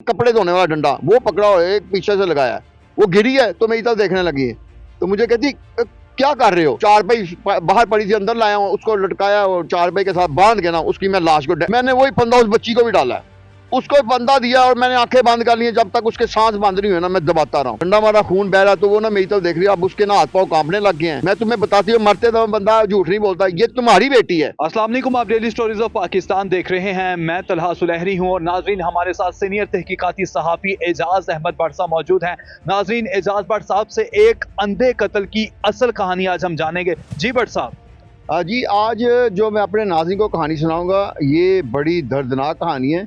कपड़े धोने वाला डंडा वो पकड़ा हुआ है, एक पीछे से लगाया है, वो गिरी है तो मेरी तरफ देखने लगी है। तो मुझे कहती क्या कर रहे हो? चारपाई बाहर पड़ी थी, अंदर लाया हूँ, उसको लटकाया और चारपाई के साथ बांध के ना उसकी मैं लाश को मैंने वही फंदा उस बच्ची को भी डाला है, उसको फंदा दिया और मैंने आंखें बंद कर ली। जब तक उसके सांस बंद नहीं हुए ना मैं दबाता रहा हूँ। ठंडा मारा खून बह रहा, तो वो ना मेरी तरफ देख रही है, अब उसके ना हाथ पाँव कांपने लग गए हैं। मैं तुम्हें बताती हूँ, मरते दम बंदा झूठ नहीं बोलता, ये तुम्हारी बेटी है। अस्सलाम वालेकुम, आप डेली स्टोरीज ऑफ पाकिस्तान देख रहे हैं। मैं तलहा सुलहरी हूं और नाजरीन हमारे साथ सीनियर तहकीकाती सहाफ़ी एजाज अहमद भट्ट साहब मौजूद हैं। नाजरीन, एजाज भट्ट साहब से एक अंधे कत्ल की असल कहानी आज हम जानेंगे। जी भट्ट साहब। जी, आज जो मैं अपने नाज़रीन को कहानी सुनाऊंगा ये बड़ी दर्दनाक कहानी है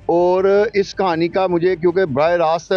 और इस कहानी का मुझे क्योंकि बराह रास्त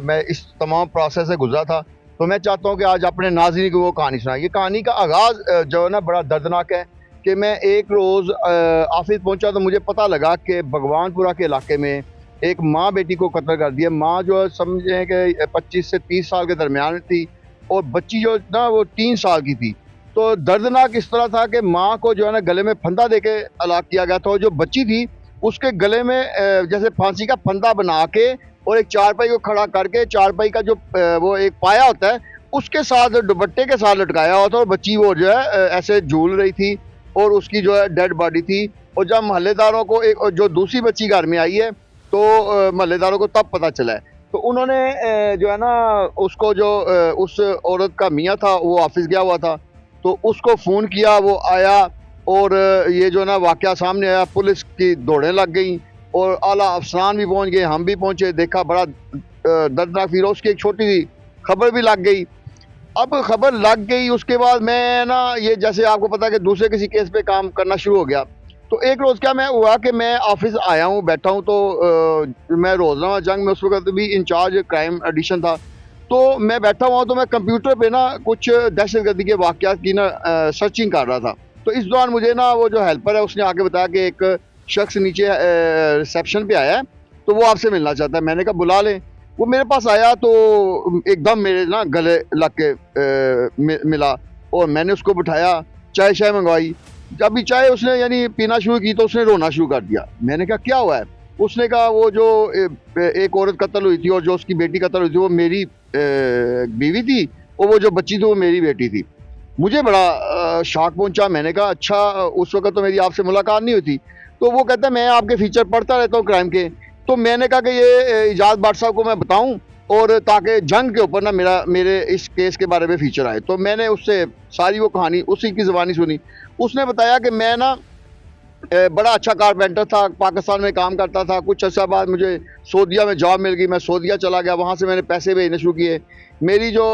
मैं इस तमाम प्रोसेस से गुजरा था, तो मैं चाहता हूँ कि आज अपने नाज़रीन को वो कहानी सुनाएं। ये कहानी का आगाज़ जो है ना बड़ा दर्दनाक है कि मैं एक रोज़ ऑफिस पहुँचा तो मुझे पता लगा कि भगवानपुरा के इलाके में एक माँ बेटी को कत्ल कर दिया। माँ जो है समझें कि 25 से 30 साल के दरमियान थी और बच्ची जो ना वो 3 साल की थी। तो दर्दनाक इस तरह था कि माँ को जो है ना गले में फंदा देके हलाक किया गया था और जो बच्ची थी उसके गले में जैसे फांसी का फंदा बना के और एक चारपाई को खड़ा करके चारपाई का जो वो एक पाया होता है उसके साथ दुपट्टे के साथ लटकाया हुआ था और बच्ची वो जो है ऐसे झूल रही थी और उसकी जो है डेड बॉडी थी। और जब मोहल्लेदारों को एक जो दूसरी बच्ची घर में आई है तो मोहल्लेदारों को तब पता चला है। तो उन्होंने जो है ना उसको जो उस औरत का मियाँ था वो ऑफिस गया हुआ था, तो उसको फ़ोन किया, वो आया और ये जो ना वाक़या सामने आया। पुलिस की दौड़ें लग गई और आला अफसरान भी पहुंच गए, हम भी पहुंचे, देखा बड़ा दर्दनाक। फिर उसकी एक छोटी सी खबर भी लग गई। अब खबर लग गई उसके बाद मैं ना ये जैसे आपको पता है कि दूसरे किसी केस पे काम करना शुरू हो गया। तो एक रोज़ क्या मैं हुआ कि मैं ऑफिस आया हूँ, बैठा हूँ, तो मैं रोज़नामा जंग में उस वक्त भी इंचार्ज क्राइम एडिशन था। तो मैं बैठा हुआ हूँ तो मैं कंप्यूटर पे ना कुछ दहशतगर्दी के वाक़यात की ना सर्चिंग कर रहा था। तो इस दौरान मुझे ना वो जो हेल्पर है उसने आके बताया कि एक शख्स नीचे रिसेप्शन पे आया है तो वो आपसे मिलना चाहता है। मैंने कहा बुला लें। वो मेरे पास आया तो एकदम मेरे ना गले लग के मिला और मैंने उसको बिठाया, चाय शाय मंगवाई। जब भी चाय उसने यानी पीना शुरू की तो उसने रोना शुरू कर दिया। मैंने कहा क्या हुआ है? उसने कहा वो जो एक औरत कत्ल हुई थी और जो उसकी बेटी कत्ल हुई थी वो मेरी बीवी थी और वो जो बच्ची थी वो मेरी बेटी थी। मुझे बड़ा शॉक पहुंचा। मैंने कहा अच्छा, उस वक्त तो मेरी आपसे मुलाकात नहीं हुई थी। तो वो कहता है मैं आपके फीचर पढ़ता रहता हूँ क्राइम के। तो मैंने कहा कि ये इजाज़ भट्ट साहब को मैं बताऊं और ताकि जंग के ऊपर ना मेरे इस केस के बारे में फीचर आए। तो मैंने उससे सारी वो कहानी उसी की ज़बानी सुनी। उसने बताया कि मैं ना बड़ा अच्छा कारपेंटर था, पाकिस्तान में काम करता था। कुछ अर्सा बाद मुझे सऊदीया में जॉब मिल गई, मैं सऊदीया चला गया, वहाँ से मैंने पैसे भेजने शुरू किए। मेरी जो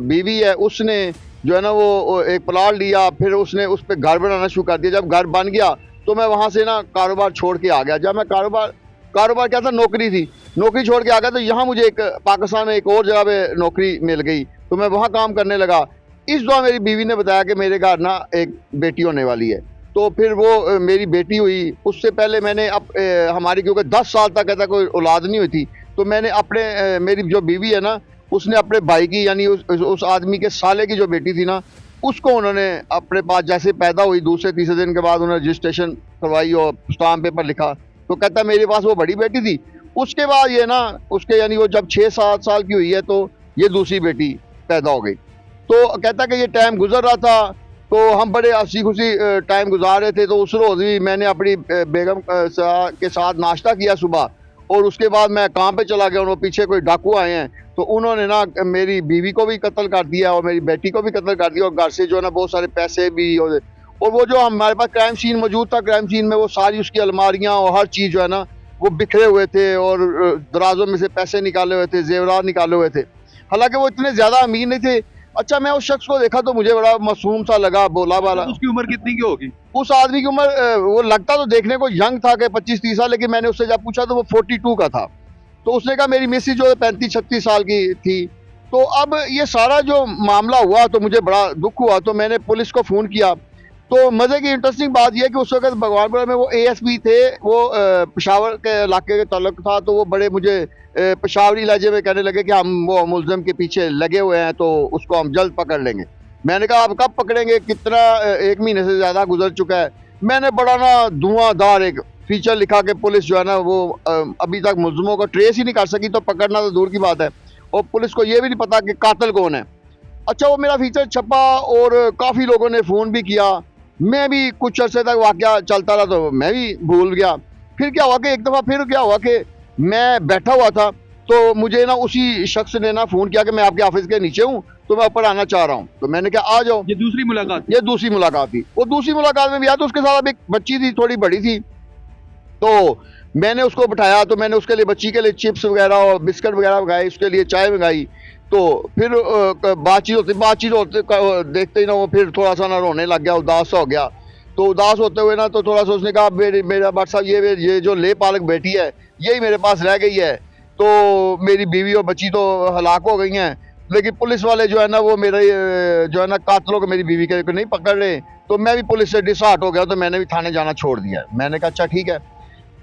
बीवी है उसने जो है ना वो एक प्लाट लिया, फिर उसने उस पर घर बनाना शुरू कर दिया। जब घर बन गया तो मैं वहाँ से ना कारोबार छोड़ के आ गया। जब मैं कारोबार क्या था, नौकरी थी, नौकरी छोड़ के आ गया तो यहाँ मुझे एक पाकिस्तान में एक और जगह पे नौकरी मिल गई तो मैं वहाँ काम करने लगा। इस दौरान मेरी बीवी ने बताया कि मेरे घर ना एक बेटी होने वाली है। तो फिर वो मेरी बेटी हुई। उससे पहले मैंने हमारी क्योंकि 10 साल तक ऐसा कोई औलाद नहीं हुई थी तो मैंने अपने मेरी जो बीवी है ना उसने अपने भाई की यानी उस आदमी के साले की जो बेटी थी ना उसको उन्होंने अपने पास जैसे पैदा हुई दूसरे तीसरे दिन के बाद उन्होंने रजिस्ट्रेशन करवाई और स्टाम्प पेपर लिखा। तो कहता मेरे पास वो बड़ी बेटी थी। उसके बाद ये ना उसके यानी वो जब 6-7 साल की हुई है तो ये दूसरी बेटी पैदा हो गई। तो कहता कि ये टाइम गुजर रहा था तो हम बड़े हंसी खुशी टाइम गुजार रहे थे। तो उस रोज़ भी मैंने अपनी बेगम के साथ नाश्ता किया सुबह और उसके बाद मैं काम पे चला गया। उन्होंने पीछे कोई डाकू आए हैं तो उन्होंने ना मेरी बीवी को भी कत्ल कर दिया और मेरी बेटी को भी कत्ल कर दिया और घर से जो है ना बहुत सारे पैसे भी और वो जो हमारे पास क्राइम सीन मौजूद था, क्राइम सीन में वो सारी उसकी अलमारियाँ और हर चीज़ जो है ना वो बिखरे हुए थे और दराजों में से पैसे निकाले हुए थे, जेवरात निकाले हुए थे। हालांकि वो इतने ज़्यादा अमीर नहीं थे। अच्छा, मैं उस शख्स को देखा तो मुझे बड़ा मासूम सा लगा, भोला भाला। उसकी उम्र कितनी की होगी? उस आदमी की उम्र वो लगता तो देखने को यंग था कि 25-30 साल, लेकिन मैंने उससे जब पूछा तो वो 42 का था। तो उसने कहा मेरी मिसेज जो है 35-36 साल की थी। तो अब ये सारा जो मामला हुआ तो मुझे बड़ा दुख हुआ तो मैंने पुलिस को फ़ोन किया। तो मज़े की इंटरेस्टिंग बात यह है कि उस वक्त भगवानपुरा में वो एएसपी थे, वो पेशावर के इलाके के ताल्लुक था। तो वो बड़े मुझे पेशावरी लहजे में कहने लगे कि हम वो मुलज़िम के पीछे लगे हुए हैं तो उसको हम जल्द पकड़ लेंगे। मैंने कहा आप कब पकड़ेंगे? कितना 1 महीने से ज़्यादा गुजर चुका है। मैंने बड़ा ना धुआंधार एक फीचर लिखा कि पुलिस जो है ना वो अभी तक मुलजमों को ट्रेस ही नहीं कर सकी, तो पकड़ना तो दूर की बात है, और पुलिस को ये भी नहीं पता कि कातिल कौन है। अच्छा, वो मेरा फीचर छपा और काफ़ी लोगों ने फ़ोन भी किया। मैं भी कुछ अरसे तक वाक़या चलता रहा तो मैं भी भूल गया। फिर क्या हुआ कि एक दफ़ा फिर क्या हुआ कि मैं बैठा हुआ था, तो मुझे ना उसी शख्स ने ना फ़ोन किया कि मैं आपके ऑफिस के नीचे हूँ, तो मैं ऊपर आना चाह रहा हूँ। तो मैंने कहा आ जाओ। ये दूसरी मुलाकात? ये दूसरी मुलाकात थी। वो दूसरी मुलाकात में भी आया तो उसके साथ अब एक बच्ची थी, थोड़ी बड़ी थी। तो मैंने उसको बिठाया, तो मैंने उसके लिए, बच्ची के लिए चिप्स वगैरह और बिस्किट वगैरह मंगाए, उसके लिए चाय मंगाई। तो फिर बातचीत होते देखते ही ना वो फिर थोड़ा सा ना रोने लग गया, उदास सा हो गया। तो उदास होते हुए ना तो थोड़ा सा उसने कहा मेरा भाई साहब ये जो ले पालक बेटी है यही मेरे पास रह गई है, तो मेरी बीवी और बच्ची तो हलाक हो गई हैं, लेकिन पुलिस वाले जो है ना वो मेरे जो है ना कातिलों को मेरी बीवी के नहीं पकड़ रहे। तो मैं भी पुलिस से डिसहार्ट हो गया, तो मैंने भी थाने जाना छोड़ दिया। मैंने कहा अच्छा ठीक है।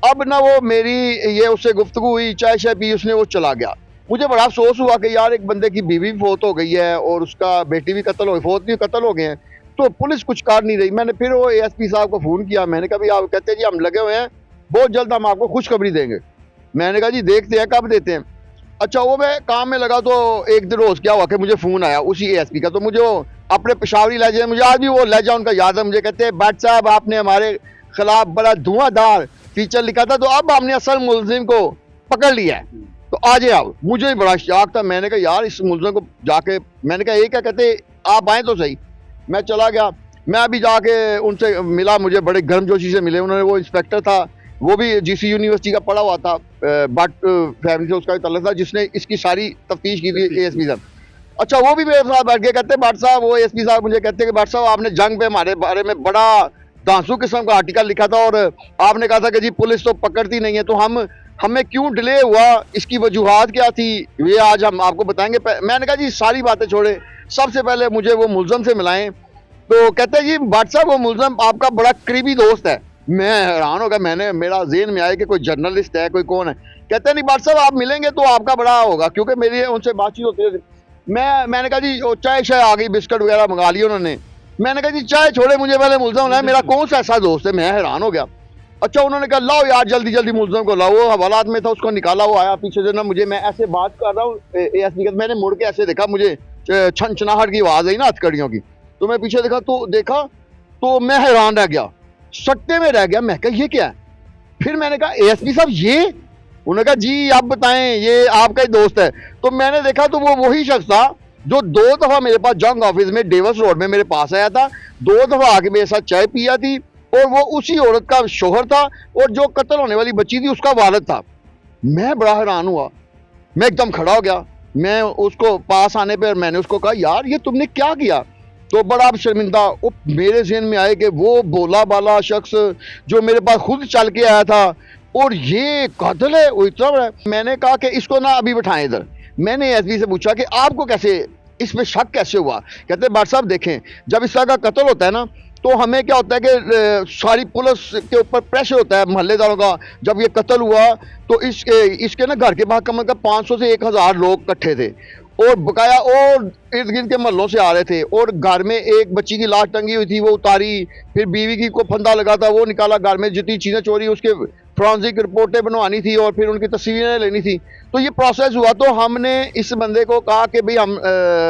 अब ना वो मेरी ये उससे गुफ्तगू हुई, चाय शाय पी, उसने वो चला गया। मुझे बड़ा अफसोस हुआ कि यार एक बंदे की बीवी भी फोत हो गई है और उसका बेटी भी कत्ल हो, फोत भी कत्ल हो गए हैं, तो पुलिस कुछ कर नहीं रही। मैंने फिर वो एएसपी साहब को फ़ोन किया। मैंने कहा भाई, आप कहते हैं जी हम लगे हुए हैं, बहुत जल्द हम आपको खुशखबरी देंगे। मैंने कहा जी देखते हैं कब देते हैं। अच्छा, वो मैं काम में लगा तो एक दिन रोज़ क्या हुआ कि मुझे फ़ोन आया उसी एएसपी का, तो मुझे वो अपने पेशावरी लहजे, मुझे आज भी वो लहजा उनका याद है। मुझे कहते हैं भट्ट साहब आपने हमारे खिलाफ बड़ा धुआंधार फीचर लिखा था, तो अब हमने असल मुलजिम को पकड़ लिया है, तो आ जाए आप। मुझे भी बड़ा शौक था। मैंने कहा यार इस मुलजिम को जाके, मैंने कहा ये क्या कहते, आप आए तो सही। मैं चला गया। मैं अभी जाके उनसे मिला, मुझे बड़े गर्मजोशी से मिले उन्होंने। वो इंस्पेक्टर था, वो भी जीसी यूनिवर्सिटी का पढ़ा हुआ था, बट फैमिली से उसका भी ताल्लुक था, जिसने इसकी सारी तफ्तीश की थी एएसपी साहब। अच्छा, वो भी मेरे साथ बैठ के कहते भट्ट साहब, वो एएसपी साहब मुझे कहते हैं कि भट्ट साहब आपने जंग पे हमारे बारे में बड़ा धांसू किस्म का आर्टिकल लिखा था और आपने कहा था कि जी पुलिस तो पकड़ती नहीं है, तो हमें क्यों डिले हुआ, इसकी वजूहात क्या थी, ये आज हम आपको बताएंगे। मैंने कहा जी सारी बातें छोड़े, सबसे पहले मुझे वो मुलजम से मिलाएं। तो कहते हैं जी भट्ट साहब वो मुलजम आपका बड़ा करीबी दोस्त है। मैं हैरान हो गया, मेरा ज़हन में आया कि कोई जर्नलिस्ट है, कोई कौन है। कहते हैं नहीं भट्ट साहब आप मिलेंगे तो आपका बड़ा होगा, क्योंकि मेरी उनसे बातचीत होती है। मैंने कहा जी चाय शाय आ गई, बिस्किट वगैरह मंगा लिए उन्होंने। मैंने कहा जी चाय छोड़े, मुझे पहले मुलजम है, मेरा कौन सा ऐसा दोस्त है। मैं हैरान हो गया। अच्छा, उन्होंने कहा लाओ यार जल्दी जल्दी मुलजम को लाओ। वो हवालात में था, उसको निकाला। वो आया पीछे से ना, मुझे, मैं ऐसे बात कर रहा हूँ एएसपी का, मैंने मुड़ के ऐसे देखा, मुझे छनछनाहट की आवाज़ आई ना हथकड़ियों की, तो मैं पीछे देखा तो मैं हैरान रह गया, सट्टे में रह गया। मैं कहा ये क्या है। फिर मैंने कहा एएसपी साहब ये, उन्होंने कहा जी आप बताएं, ये आपका ही दोस्त है। तो मैंने देखा तो वो वही शख्स था जो 2 दफ़ा मेरे पास जंग ऑफिस में डेवस रोड में मेरे पास आया था, 2 दफ़ा आके मेरे साथ चाय पिया थी, और वो उसी औरत का शोहर था, और जो कत्ल होने वाली बच्ची थी उसका वालिद था। मैं बड़ा हैरान हुआ, मैं एकदम खड़ा हो गया। मैं उसको पास आने पर मैंने उसको कहा यार ये तुमने क्या किया। तो बड़ा शर्मिंदा वो मेरे ज़हन में आए कि वो भोला भाला शख्स जो मेरे पास खुद चल के आया था और ये कातिल है, वो इतना बड़ा है। मैंने कहा कि इसको ना अभी बिठाएं इधर। मैंने एसपी से पूछा कि आपको कैसे इस पे शक कैसे हुआ। कहते भट्ट साहब देखें, जब इस तरह का कत्ल होता है ना, तो हमें क्या होता है कि सारी पुलिस के ऊपर प्रेशर होता है मोहल्लेदारों का। जब ये कत्ल हुआ तो इसके ना घर के बाहर कम से कम 500 से 1000 लोग इकट्ठे थे, और बकाया और इर्द गिर्द के महलों से आ रहे थे, और घर में एक बच्ची की लाश टंगी हुई थी, वो उतारी। फिर बीवी की को फंदा लगा था, वो निकाला। घर में जितनी चीज़ें चोरी, उसके फॉरेंसिक रिपोर्टें बनवानी थी और फिर उनकी तस्वीरें लेनी थी। तो ये प्रोसेस हुआ। तो हमने इस बंदे को कहा कि भाई हम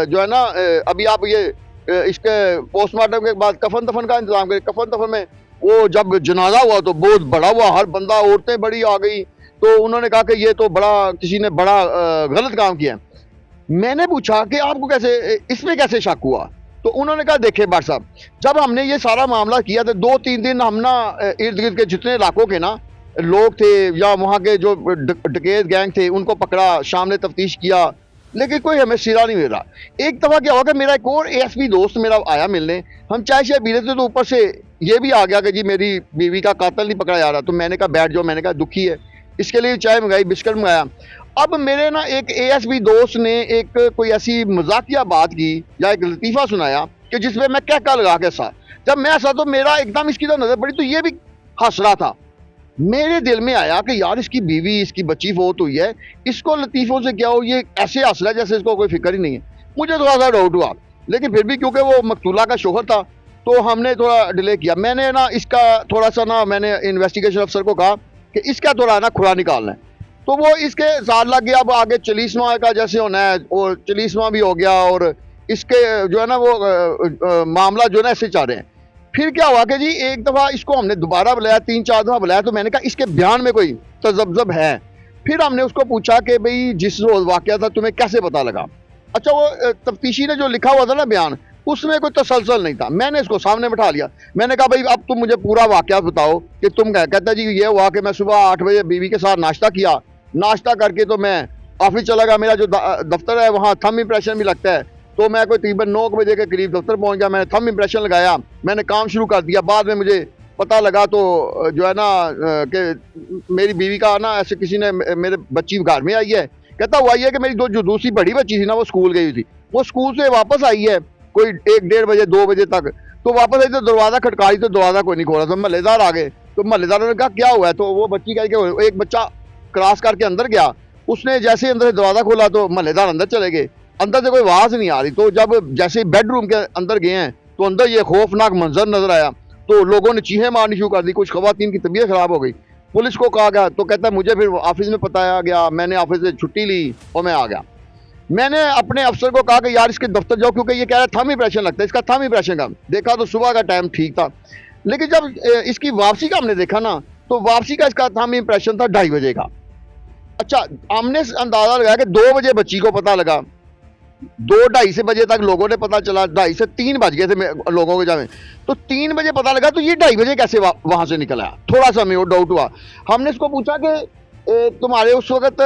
जो है ना अभी आप ये इसके पोस्टमार्टम के बाद कफन दफन का इंतजाम करें। कफन दफन में वो जब जनाजा हुआ तो बहुत बड़ा हुआ, हर बंदा, औरतें बड़ी आ गई। तो उन्होंने कहा कि ये तो बड़ा किसी ने बड़ा गलत काम किया है। मैंने पूछा कि आपको कैसे, इसमें कैसे शक हुआ। तो उन्होंने कहा देखिए भट्ट साहब, जब हमने ये सारा मामला किया तो 2-3 दिन हम ना इर्द गिर्द के जितने इलाकों के ना लोग थे या वहाँ के जो डकैत गैंग थे उनको पकड़ा, शाम ने तफ्तीश किया, लेकिन कोई हमें सिरा नहीं मिला। एक दफ़ा क्या हुआ कि मेरा एक और एएसपी दोस्त मेरा आया मिलने, हम चाय शाय पी रहे थे, तो ऊपर से ये भी आ गया कि जी मेरी बीवी का कातिल नहीं पकड़ा जा रहा। तो मैंने कहा बैठ जाओ। मैंने कहा दुखी है, इसके लिए चाय मंगाई, बिस्किट मंगाया। अब मेरे ना एक एएसपी दोस्त ने एक कोई ऐसी मजाकिया बात की या एक लतीफ़ा सुनाया कि जिसमें मैं क्या लगा के साथ, जब मैं हंसा तो मेरा एकदम इसकी तो नज़र पड़ी, तो ये भी हंस रहा था। मेरे दिल में आया कि यार इसकी बीवी, इसकी बच्ची फोत हुई है, इसको लतीफ़ों से क्या हो, ये ऐसे हंस रहा है जैसे इसको कोई फिक्र ही नहीं है। मुझे थोड़ा सा डाउट हुआ, लेकिन फिर भी क्योंकि वो मकतूला का शोहर था, तो हमने थोड़ा डिले किया। मैंने ना इसका थोड़ा सा ना मैंने इन्वेस्टिगेशन अफसर को कहा कि इसका थोड़ा ना खुरा निकालना है, तो वो इसके साथ लग गया। अब आगे चलीसवां का जैसे होना है वो चलीसवां भी हो गया, और इसके जो है ना वो मामला जो है ना ऐसे चल रहे हैं। फिर क्या हुआ कि जी एक दफ़ा इसको हमने दोबारा बुलाया, 3-4 दफ़ा बुलाया, तो मैंने कहा इसके बयान में कोई तजब्जब है। फिर हमने उसको पूछा कि भाई जिस रोज़ वाक़या था तुम्हें कैसे पता लगा। अच्छा, वो तफ्तीशी ने जो लिखा हुआ था ना बयान, उसमें कोई तसलसल नहीं था। मैंने इसको सामने बिठा लिया, मैंने कहा भाई अब तुम मुझे पूरा वाक़या बताओ कि तुम क्या। कहता जी ये हुआ कि मैं सुबह 8 बजे बीवी के साथ नाश्ता किया, नाश्ता करके तो मैं ऑफिस चला गया। मेरा जो दफ्तर है वहाँ थंब इम्प्रेशन भी लगता है, तो मैं कोई तकरीबन 9 बजे के करीब दफ्तर पहुँच गया। मैंने थंब इम्प्रेशन लगाया, मैंने काम शुरू कर दिया। बाद में मुझे पता लगा तो जो है ना कि मेरी बीवी का ना ऐसे किसी ने मेरे बच्ची घर में आई है। कहता हुआ ये कि मेरी जो दूसरी बड़ी बच्ची थी ना वो स्कूल गई थी, वो स्कूल से वापस आई है कोई 1-1:30 बजे 2 बजे तक। तो वापस आई तो दरवाज़ा खटकाई तो दरवाज़ा कोई नहीं खोला, तो महल्लेदार आ गए। तो महल्लेदारों ने कहा क्या हुआ है, तो वो बच्ची कह के एक बच्चा क्रॉस करके अंदर गया। उसने जैसे ही अंदर से दरवाज़ा खोला तो महल्लेदार अंदर चले गए। अंदर से कोई आवाज़ नहीं आ रही। तो जब जैसे बेडरूम के अंदर गए हैं तो अंदर ये खौफनाक मंजर नजर आया। तो लोगों ने चीखें मारनी शुरू कर दी, कुछ खवातीन की तबीयत ख़राब हो गई। पुलिस को कहा गया, तो कहता है मुझे फिर ऑफिस में बताया गया, मैंने ऑफिस से छुट्टी ली और मैं आ गया। मैंने अपने अफसर को कहा कि यार इसके दफ्तर जाओ, क्योंकि ये कह रहा है थंब इम्प्रेशन लगता है, इसका थंब इम्प्रेशन का। देखा तो सुबह का टाइम ठीक था, लेकिन जब इसकी वापसी का हमने देखा ना, तो वापसी का इसका थंब इम्प्रेशन था 2:30 बजे का। अच्छा, हमने अंदाजा लगाया कि 2 बजे बच्ची को पता लगा, 2-2:30 से बजे तक लोगों ने पता चला, 2:30 से 3 बज गए थे लोगों के जाने। तो 3 बजे पता लगा, तो ये 2:30 बजे कैसे वहां से निकल आया, थोड़ा सा हमें डाउट हुआ। हमने इसको पूछा कि तुम्हारे उस वक्त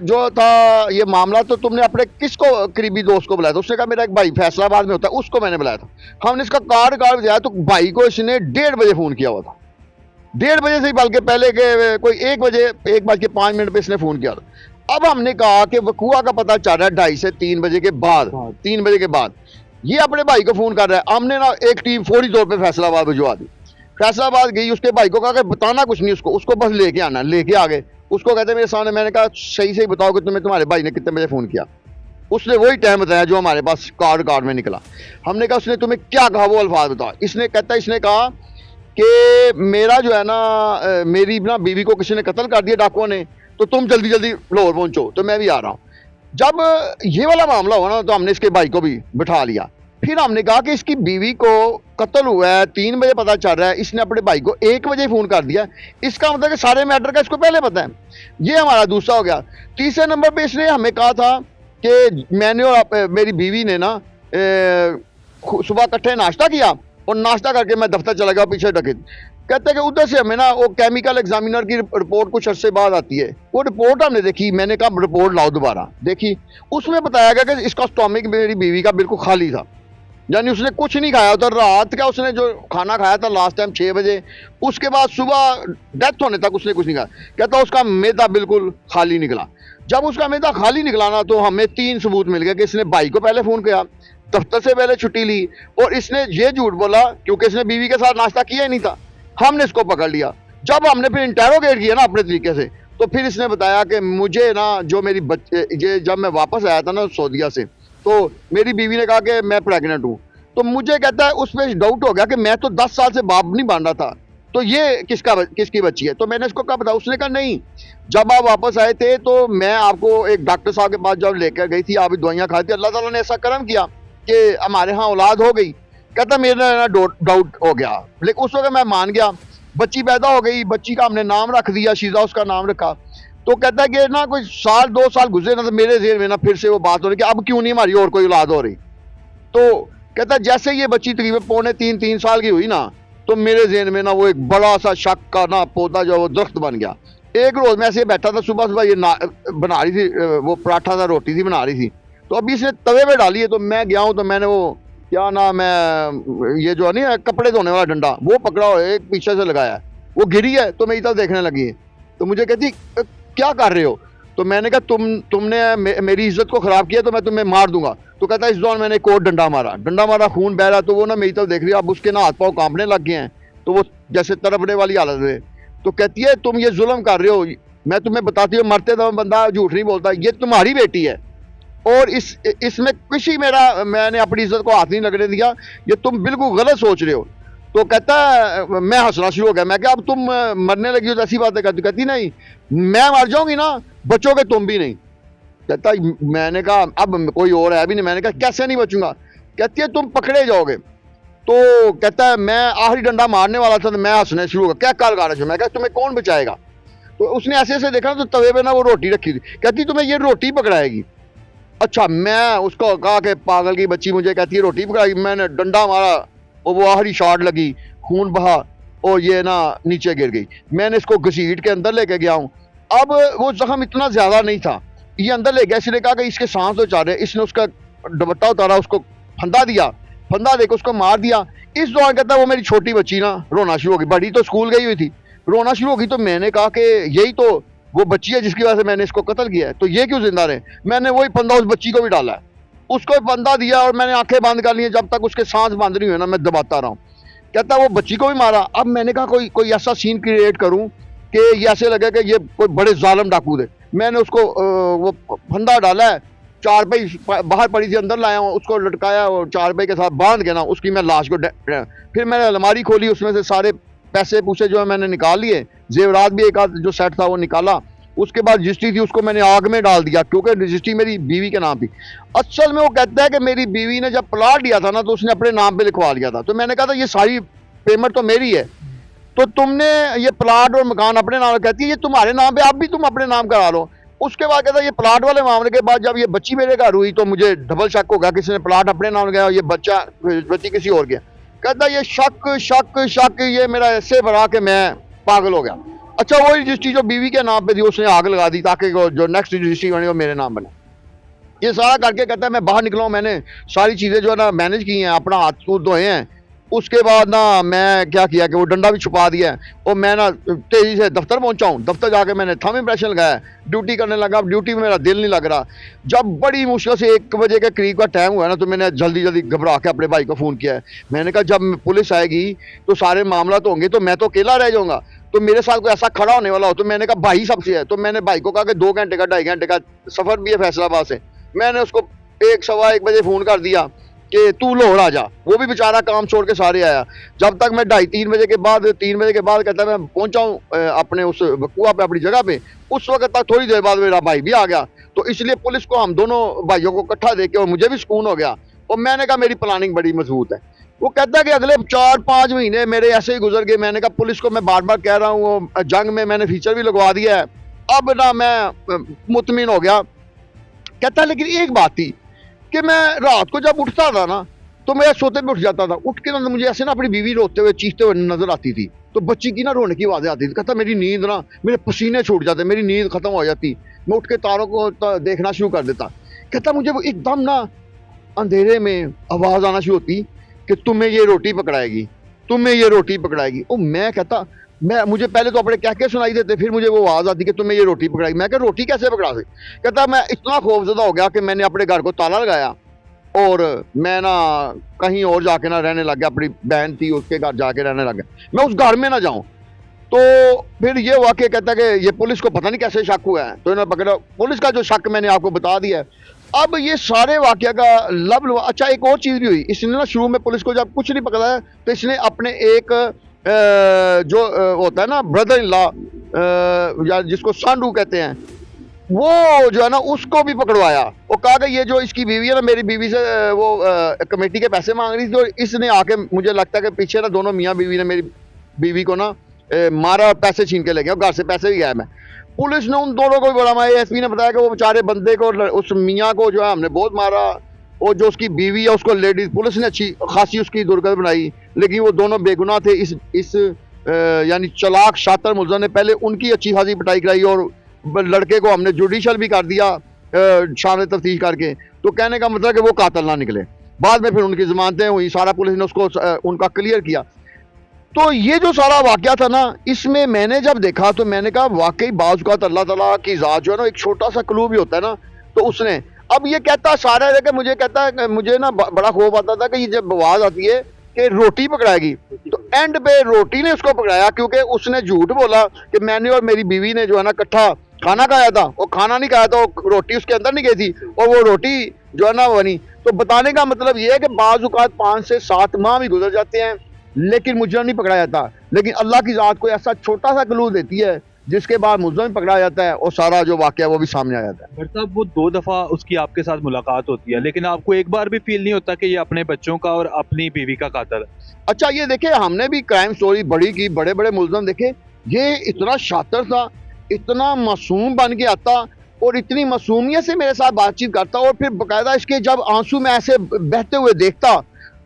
जो था ये मामला, तो तुमने अपने किसको करीबी दोस्त को बुलाया था? उसने कहा मेरा एक भाई फैसलाबाद में होता है, उसको मैंने बुलाया था। हमने इसका कार्ड दिया, तो भाई को इसने 1:30 बजे फ़ोन किया हुआ था। 1:30 बजे से ही, बल्कि पहले के कोई 1 बजे 1:05 पे इसने फ़ोन किया था। अब हमने कहा कि वकूआ का पता चल रहा है 2:30 से 3 बजे के बाद, 3 बजे के बाद ये अपने भाई को फ़ोन कर रहा है। हमने ना एक टीम फौरी तौर पर फैसलाबाद भिजवा दी। फैसलाबाद गई, उसके भाई को कहा कि बताना कुछ नहीं, उसको बस लेके आना। लेके आ गए, उसको कहते मेरे सामने। मैंने कहा सही सही बताओ कि तुम्हारे भाई ने कितने बजे फ़ोन किया। उसने वही टाइम बताया जो हमारे पास कार्ड में निकला। हमने कहा उसने तुम्हें क्या कहा, वो अल्फाज बताओ। इसने कहा कि मेरा जो है ना मेरी ना बीवी को किसी ने कत्ल कर दिया डाकुओं ने, तो तुम जल्दी जल्दी लाहौर पहुंचो। तो मैं भी आ रहा हूँ। जब ये वाला मामला हुआ ना, तो हमने इसके भाई को भी बिठा लिया। फिर हमने कहा कि इसकी बीवी को कत्ल हुआ है, 3 बजे पता चल रहा है, इसने अपने भाई को 1 बजे फ़ोन कर दिया। इसका मतलब कि सारे मैटर का इसको पहले पता है। ये हमारा दूसरा हो गया। तीसरे नंबर पे इसने हमें कहा था कि मैंने और मेरी बीवी ने ना सुबह इकट्ठे नाश्ता किया, और नाश्ता करके मैं दफ्तर चला गया पीछे ढके। कहते हैं कि उधर से हमें ना वो केमिकल एग्जामिनर की रिपोर्ट कुछ अरसे बाद आती है। वो रिपोर्ट हमने देखी, मैंने कहा रिपोर्ट लाओ दोबारा। देखी, उसमें बताया गया कि इसका स्टोमिक मेरी बीवी का बिल्कुल खाली था, यानी उसने कुछ नहीं खाया था। रात का उसने जो खाना खाया था लास्ट टाइम 6 बजे, उसके बाद सुबह डेथ होने तक उसने कुछ नहीं खाया। कहता उसका मैदा बिल्कुल खाली निकला। जब उसका मैदा खाली निकला ना, तो हमें 3 सबूत मिल गए कि इसने भाई को पहले फ़ोन किया, दफ्तर से पहले छुट्टी ली, और इसने ये झूठ बोला क्योंकि इसने बीवी के साथ नाश्ता किया ही नहीं था। हमने इसको पकड़ लिया। जब हमने फिर इंटेरोगेट किया ना अपने तरीके से, तो फिर इसने बताया कि मुझे ना जो मेरी बच्चे, जब मैं वापस आया था ना सऊदीया से, तो मेरी बीवी ने कहा कि मैं प्रेग्नेंट हूँ। तो मुझे कहता है उसमें डाउट हो गया कि मैं तो 10 साल से बाप नहीं बांधा था, तो ये किसकी बच्ची है? तो मैंने इसको कहा बताया। उसने कहा नहीं, जब आप वापस आए थे तो मैं आपको एक डॉक्टर साहब के पास जब लेकर गई थी, आप दवाइयाँ खाई थी, अल्लाह ताला ने ऐसा करम किया कि हमारे यहाँ औलाद हो गई। कहता मेरा ना डाउट हो गया, लेकिन उस वक्त मैं मान गया। बच्ची पैदा हो गई, बच्ची का हमने नाम रख दिया, शीजा उसका नाम रखा। तो कहता है कि ना कोई 1-2 साल गुजरे ना, तो मेरे ज़हन में ना फिर से वो बात हो रही कि अब क्यों नहीं हमारी और कोई औलाद हो रही। तो कहता है जैसे ये बच्ची तकरीबन 2.5-3 साल की हुई ना, तो मेरे ज़हन में ना वो एक बड़ा सा शक का ना पौधा जो वो दरख्त बन गया। एक रोज़ मैं ऐसे बैठा था, सुबह ये बना रही थी, वो पराठा था, रोटी थी बना रही थी। तो अभी इसने तवे पे डाली है, तो मैं गया हूँ, तो मैंने वो क्या नाम है, ये जो है नहीं कपड़े धोने वाला डंडा, वो पकड़ा हो, एक पीछे से लगाया है, वो गिरी है, तो मेरी तरफ देखने लगी है। तो मुझे कहती क्या कर रहे हो? तो मैंने कहा तुमने मेरी इज्जत को ख़राब किया, तो मैं तुम्हें मार दूंगा। तो कहता इस दौरान मैंने एक और डंडा मारा, खून बह रहा। तो वो ना मेरी तरफ देख रही है, अब उसके ना हाथ पाँव कांपने लग गए हैं, तो वो जैसे तड़पने वाली हालत है। तो कहती है तुम ये जुल्म कर रहे हो, मैं तुम्हें बताती हूँ, मरते दम बंदा झूठ नहीं बोलता, ये तुम्हारी बेटी है, और इसमें किसी मैंने अपनी इज्जत को हाथ नहीं लगने दिया, ये तुम बिल्कुल गलत सोच रहे हो। तो कहता है, मैं हंसना शुरू हो गया। मैं क्या, अब तुम मरने लगी हो तो ऐसी बातें करती? कहती नहीं, मैं मर जाऊंगी ना, बचोगे तुम भी नहीं। कहता, मैंने कहा अब कोई और है भी नहीं। मैंने कहा कैसे नहीं बचूंगा? कहती है तुम पकड़े जाओगे। तो कहता है मैं आखिरी डंडा मारने वाला था तो मैं हंसने शुरू हो गया, क्या काल गा रहे हो? मैं कहा तुम्हें कौन बचाएगा? तो उसने ऐसे ऐसे देखा तो तवे पे ना वो रोटी रखी थी। कहती तुम्हें ये रोटी पकड़ाएगी। अच्छा, मैं उसको कहा कि पागल की बच्ची, मुझे कहती है रोटी पकड़ाएगी। मैंने डंडा मारा और वो आखिरी शॉट लगी, खून बहा और ये ना नीचे गिर गई। मैंने इसको घसीट के अंदर लेके गया हूँ। अब वो जख्म इतना ज्यादा नहीं था, ये अंदर ले गया। इसने कहा कि इसके सांस तो चाह रहे। इसने उसका दुपट्टा उतारा, उसको फंदा दिया, फंदा देकर उसको मार दिया। इस दौरान कहता है वो मेरी छोटी बच्ची ना रोना शुरू हो गई। बड़ी तो स्कूल गई हुई थी, रोना शुरू हो गई। तो मैंने कहा कि यही तो वो बच्ची है जिसकी वजह से मैंने इसको कत्ल किया है, तो ये क्यों जिंदा रहे? मैंने वही फंदा उस बच्ची को भी डाला है, उसको भी फंदा दिया और मैंने आंखें बंद कर ली। जब तक उसके सांस बंद नहीं हुए ना, मैं दबाता रहा हूँ। कहता वो बच्ची को भी मारा। अब मैंने कहा कोई ऐसा सीन क्रिएट करूं कि ये ऐसे लगे कि ये कोई बड़े जालिम डाकू थे। मैंने उसको वो फंदा डाला है, चारपाई बाहर पड़ी थी, अंदर लाया हूँ, उसको लटकाया और चारपाई के साथ बांध के ना उसकी मैं लाश को फिर मैंने अलमारी खोली, उसमें से सारे पैसे पूछे जो है मैंने निकाल लिए, जेवरात भी एक आध जो सेट था वो निकाला। उसके बाद रजिस्ट्री थी उसको मैंने आग में डाल दिया, क्योंकि रजिस्ट्री मेरी बीवी के नाम थी। असल में वो कहता है कि मेरी बीवी ने जब प्लाट लिया था ना तो उसने अपने नाम पे लिखवा लिया था। तो मैंने कहा था ये सारी पेमेंट तो मेरी है, तो तुमने ये प्लाट और मकान अपने नाम। कहती है ये तुम्हारे नाम पे, आप भी तुम अपने नाम करा लो। उसके बाद कहता है ये प्लाट वाले मामले के बाद जब ये बच्ची मेरे घर हुई तो मुझे डबल शक हो गया, किसी ने प्लाट अपने नाम गया, ये बच्ची किसी और गया। कहता ये शक शक शक ये मेरा ऐसे भरा कि मैं पागल हो गया। अच्छा, वही रजिस्ट्री जो बीवी के नाम पे थी उसने आग लगा दी ताकि जो नेक्स्ट रजिस्ट्री बनी वो मेरे नाम बने। ये सारा करके कहता है मैं बाहर निकला हूँ, मैंने सारी चीज़ें जो है ना मैनेज की हैं, अपना हाथ धोए हैं। उसके बाद ना मैं क्या किया कि वो डंडा भी छुपा दिया है और मैं ना तेज़ी से दफ्तर पहुंचा हूँ। दफ्तर जाके मैंने थंब इम्प्रेशन लगाया, ड्यूटी करने लगा। अब ड्यूटी में मेरा दिल नहीं लग रहा। जब बड़ी मुश्किल से 1 बजे के करीब का टाइम हुआ ना तो मैंने जल्दी जल्दी घबरा के अपने भाई को फ़ोन किया है। मैंने कहा जब पुलिस आएगी तो सारे मामला तो होंगे, तो मैं तो अकेला रह जाऊँगा, तो मेरे साथ कोई ऐसा खड़ा होने वाला हो। तो मैंने कहा भाई सबसे है। तो मैंने भाई को कहा कि 2 घंटे का 2.5 घंटे का सफ़र भी है फैसलाबाद से। मैंने उसको 1 सवा 1 बजे फ़ोन कर दिया कि तू लाहौर आ जा। वो भी बेचारा काम छोड़ के सारे आया। जब तक मैं 2:30-3 बजे के बाद 3 बजे के बाद कहता है मैं पहुंचा हूँ अपने उस वकुआ पे, अपनी जगह पे। उस वक्त तक थोड़ी देर बाद मेरा भाई भी आ गया। तो इसलिए पुलिस को हम दोनों भाइयों को इकट्ठा देख के और मुझे भी सुकून हो गया। और मैंने कहा मेरी प्लानिंग बड़ी मजबूत है। वो कहता है कि अगले 4-5 महीने मेरे ऐसे ही गुजर गए। मैंने कहा पुलिस को मैं बार बार कह रहा हूँ, जंग में मैंने फीचर भी लगवा दिया है, अब ना मैं मुतमिन हो गया। कहता है लेकिन एक बात थी कि मैं रात को जब उठता था ना तो मैं सोते में उठ जाता था। उठ के ना मुझे ऐसे ना अपनी बीवी रोते हुए चीखते हुए नजर आती थी, तो बच्ची की ना रोने की आवाजें आती थी। कहता मेरी नींद ना, मेरे पसीने छूट जाते, मेरी नींद खत्म हो जाती। मैं उठ के तारों को देखना शुरू कर देता। कहता मुझे वो एकदम ना अंधेरे में आवाज आना शुरू होती कि तुम्हें ये रोटी पकड़ाएगी, तुम्हें ये रोटी पकड़ाएगी। ओ मैं कहता मुझे पहले तो अपने कह के सुनाई देते, फिर मुझे वो आवाज आती कि तुम्हें ये रोटी पकड़ाएगी। मैं कहा रोटी कैसे पकड़ा सकती? कहता मैं इतना खौफजदा हो गया कि मैंने अपने घर को ताला लगाया और मैं ना कहीं और जाके ना रहने लग गया। अपनी बहन थी उसके घर जाके रहने लग गया, मैं उस घर में ना जाऊं। तो फिर ये हुआ कि कहता कि ये पुलिस को पता नहीं कैसे शक हुआ है, तो इन्होंने पकड़ा। पुलिस का जो शक मैंने आपको बता दिया है। अब ये सारे वाकया का लब। अच्छा, एक और चीज़ भी हुई। इसने ना शुरू में पुलिस को जब कुछ नहीं पकड़ा है तो इसने अपने एक जो होता है ना ब्रदर इन लॉ, या जिसको सांडू कहते हैं, वो जो है ना उसको भी पकड़वाया। वो कहा कि ये जो इसकी बीवी है ना, मेरी बीवी से वो कमेटी के पैसे मांग रही थी, तो इसने आके मुझे लगता है कि पीछे ना दोनों मियाँ बीवी ने मेरी बीवी को ना मारा, पैसे छीन के ले गया, घर से पैसे भी गया। मैं पुलिस ने उन दोनों को भी बड़ा मारा। एसपी ने बताया कि वो बेचारे बंदे को, उस मियाँ को जो है हमने बहुत मारा, और जो उसकी बीवी है उसको लेडीज पुलिस ने अच्छी खासी उसकी दुर्गत बनाई, लेकिन वो दोनों बेगुनाह थे। इस यानी चलाक शातिर मुल्ज़िम ने पहले उनकी अच्छी खासी पिटाई कराई और लड़के को हमने जुडिशल भी कर दिया शान तफ्तीश करके। तो कहने का मतलब कि वो कातिल ना निकले। बाद में फिर उनकी जमानतें हुई, सारा पुलिस ने उसको उनका क्लियर किया। तो ये जो सारा वाकया था ना, इसमें मैंने जब देखा तो मैंने कहा वाकई बाज़ औक़ात अल्लाह ताला की ज़ात जो है ना, एक छोटा सा क्लू भी होता है ना, तो उसने। अब ये कहता सारा है कि मुझे कहता है मुझे ना बड़ा खौफ आता था कि ये जब आवाज़ आती है कि रोटी पकड़ाएगी, तो एंड पे रोटी ने उसको पकड़ाया, क्योंकि उसने झूठ बोला कि मैंने और मेरी बीवी ने जो है ना इकट्ठा खाना खाया था, वो खाना नहीं खाया था, वो रोटी उसके अंदर नहीं गई थी और वो रोटी जो है ना बनी। तो बताने का मतलब ये है कि बाज़ औक़ात 5 से 7 माह भी गुजर जाते हैं लेकिन मुजरिम नहीं पकड़ा जाता, लेकिन अल्लाह की ज़ात कोई ऐसा छोटा सा क्लू देती है जिसके बाद मुजरिम पकड़ा जाता है और सारा जो वाक़या वो भी सामने आ जाता है। भट्ट साहब, वो 2 दफ़ा उसकी आपके साथ मुलाकात होती है, लेकिन आपको एक बार भी फ़ील नहीं होता कि ये अपने बच्चों का और अपनी बीवी का कातिल है? अच्छा ये देखे, हमने भी क्राइम स्टोरी बड़ी की, बड़े-बड़े मुलज़िम देखे, ये इतना शातिर था, इतना मासूम बन के आता और इतनी मासूमियत से मेरे साथ बातचीत करता और फिर बाकायदा इसके जब आंसू मैं ऐसे बहते हुए देखता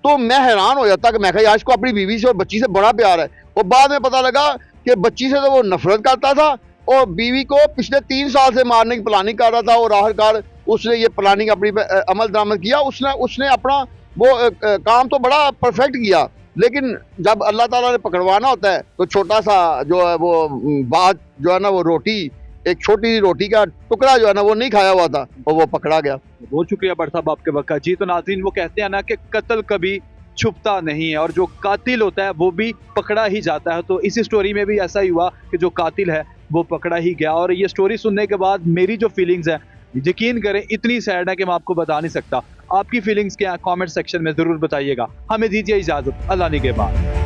तो मैं हैरान हो जाता कि मैं कहा यार इसको अपनी बीवी से और बच्ची से बड़ा प्यार है। और बाद में पता लगा कि बच्ची से तो वो नफरत करता था और बीवी को पिछले 3 साल से मारने की प्लानिंग कर रहा था और आखिरकार उसने ये प्लानिंग अपनी अमल दरामद किया। उसने अपना वो काम तो बड़ा परफेक्ट किया, लेकिन जब अल्लाह ताला ने पकड़वाना होता है तो छोटा सा जो है वो बात जो है ना वो रोटी, एक छोटी सी रोटी का टुकड़ा जो है ना वो नहीं खाया हुआ था और वो पकड़ा गया। बहुत शुक्रिया भट्ट साहब आपके वक्त का। जी तो नाज़रीन, वो कहते हैं ना कि कत्ल कभी छुपता नहीं है और जो कातिल होता है वो भी पकड़ा ही जाता है। तो इस स्टोरी में भी ऐसा ही हुआ कि जो कातिल है वो पकड़ा ही गया। और ये स्टोरी सुनने के बाद मेरी जो फीलिंग्स है, यकीन करें इतनी सैड है कि मैं आपको बता नहीं सकता। आपकी फीलिंग्स क्या है, कमेंट सेक्शन में ज़रूर बताइएगा। हमें दीजिए इजाज़त, अल्लाह निगहबान।